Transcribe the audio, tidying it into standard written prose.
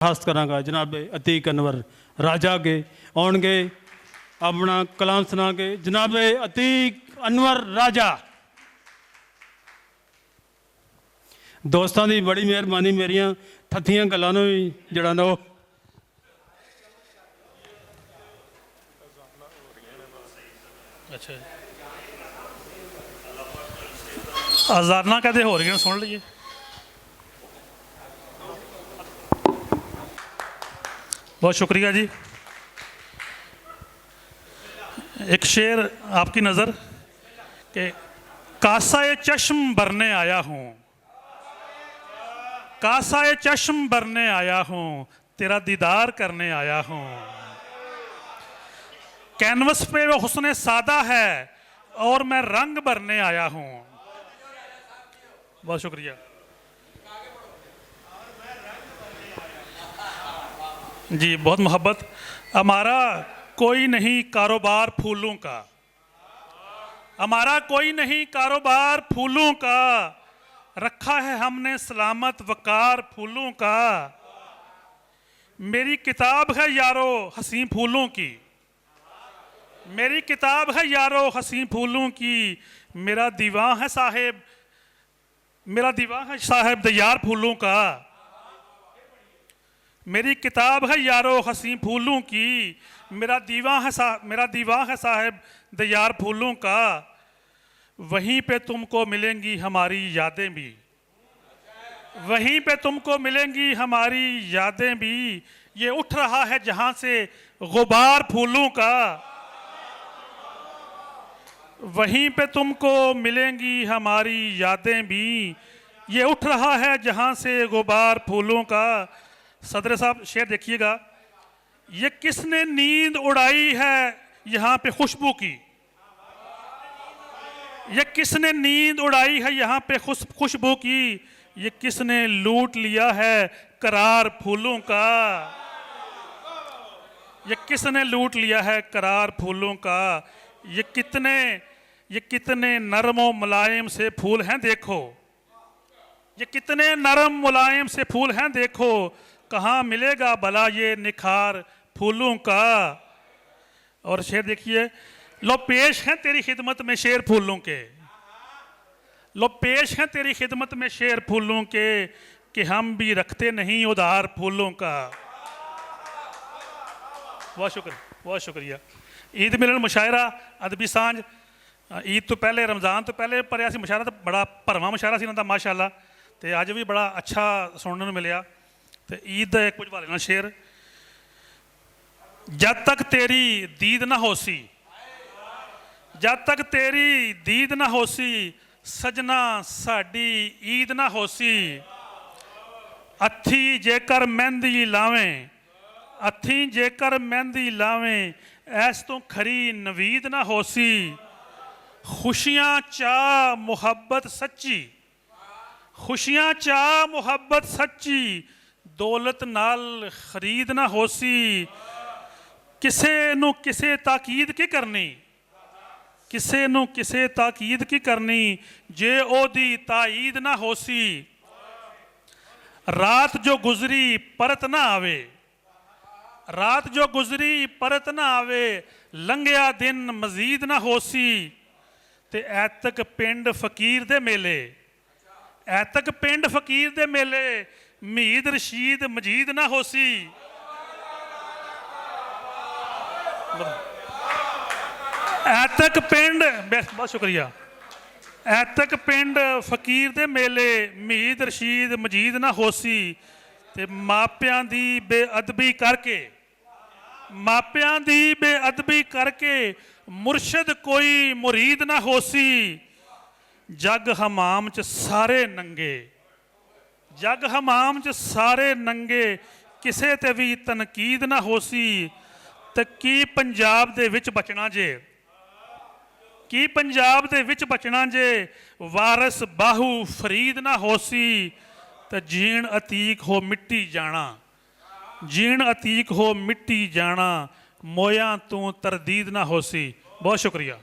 दरखास्त करांगा जनाब अतीक अनवर राजा के आउणगे अपना कलाम सुना के। जनाब अतीक अनवर राजा। दोस्तों की बड़ी मेहरबानी, मेरिया थत्थियां गल्लां नूं भी जड़ा ना अच्छा अजाना कहते हो रही सुन लीजिए। बहुत शुक्रिया जी। एक शेर आपकी नज़र कि कासाए चश्म भरने आया हूँ, कासाए चश्म भरने आया हूँ, तेरा दीदार करने आया हूँ। कैनवस पे वो हुस्न सादा है और मैं रंग भरने आया हूँ। बहुत शुक्रिया जी, बहुत मोहब्बत। हमारा कोई नहीं कारोबार फूलों का, हमारा कोई नहीं कारोबार फूलों का, रखा है हमने सलामत वकार फूलों का। मेरी किताब है यारो हसी फूलों की, मेरी किताब है यारो हसी फूलों की, मेरा दीवान है साहेब, मेरा दीवान है साहेब दयार फूलों का। मेरी किताब है यारो हसी फूलों की, मेरा दीवान है साहेब दयार फूलों का। वहीं पे तुमको मिलेंगी हमारी यादें भी, वहीं पे तुमको मिलेंगी हमारी यादें भी। ये उठ रहा है जहां से गुबार फूलों का, वहीं पे तुमको मिलेंगी हमारी यादें भी। ये उठ रहा है जहां से गुबार फूलों का। सदर साहब शेर देखिएगा। ये किसने नींद उड़ाई है यहाँ पे खुशबू की, ये किसने नींद उड़ाई है यहाँ पे खुशबू की, ये किसने लूट लिया है करार फूलों का, ये किसने लूट लिया है करार फूलों का। ये कितने नरम और मुलायम से फूल हैं देखो, ये कितने नरम मुलायम से फूल हैं देखो, कहाँ मिलेगा भला ये निखार फूलों का। और शेर देखिए। लो पेश हैं तेरी खिदमत में शेर फूलों के, लो पेश हैं तेरी खिदमत में शेर फूलों के, कि हम भी रखते नहीं उधार फूलों का। बहुत शुक्रिया, बहुत शुक्रिया। ईद मिलन मुशायरा अदबी सांझ ईद तो पहले रमज़ान तो पहले भरिया सी मुशायरा, तो बड़ा भरवां मुशायरा सी इन्हां दा माशाअल्लाह। तो अज भी बड़ा अच्छा सुनने को मिलिया। तो ईद का कुछ हवाले नाल शेर। जब तक तेरी दीद ना होसी, जब तक तेरी दीद ना होसी, सजना साडी ईद ना होसी। अथी जेकर मेहंदी लावें, अथी जेकर मेहंदी लावें, ऐस तो खरी नवीद ना होसी। खुशियाँ चाह मुहब्बत सच्ची, खुशियाँ चाह मुहब्बत सच्ची, दौलत नाल खरीद ना होसी। किसे नू किसे ताकीद की करनी, किसे नू किसे ताकीद की करनी, जे ओदी ताईद ना होसी। रात जो गुजरी परत ना आवे, रात जो गुजरी परत ना आवे, लंघिया दिन मजीद ना होसी। ते ऐतक पिंड फकीर दे मेले, ऐतक पिंड फकीर दे मेले, मीद रशीद मजीद ना होसी। ऐतक पिंड, बहुत शुक्रिया। ऐतक पिंड फकीर दे मेले, मीद रशीद मजीद ना होसी। ते मापियां दी बेअदबी करके, मापियां दी बेअदबी करके, मुर्शद कोई मुरीद ना होसी। जग हमाम च सारे नंगे, जग हमाम च सारे नंगे, किसे ते भी तनकीद ना होसी। ते की पंजाब दे विच बचना जे, की पंजाब दे विच बचना जे, वारस बाहू फरीद ना होसी। ते जीण अतीक हो मिट्टी जाना, जीण अतीक हो मिट्टी जाना, मोया तू तरदीद ना होसी। बहुत शुक्रिया।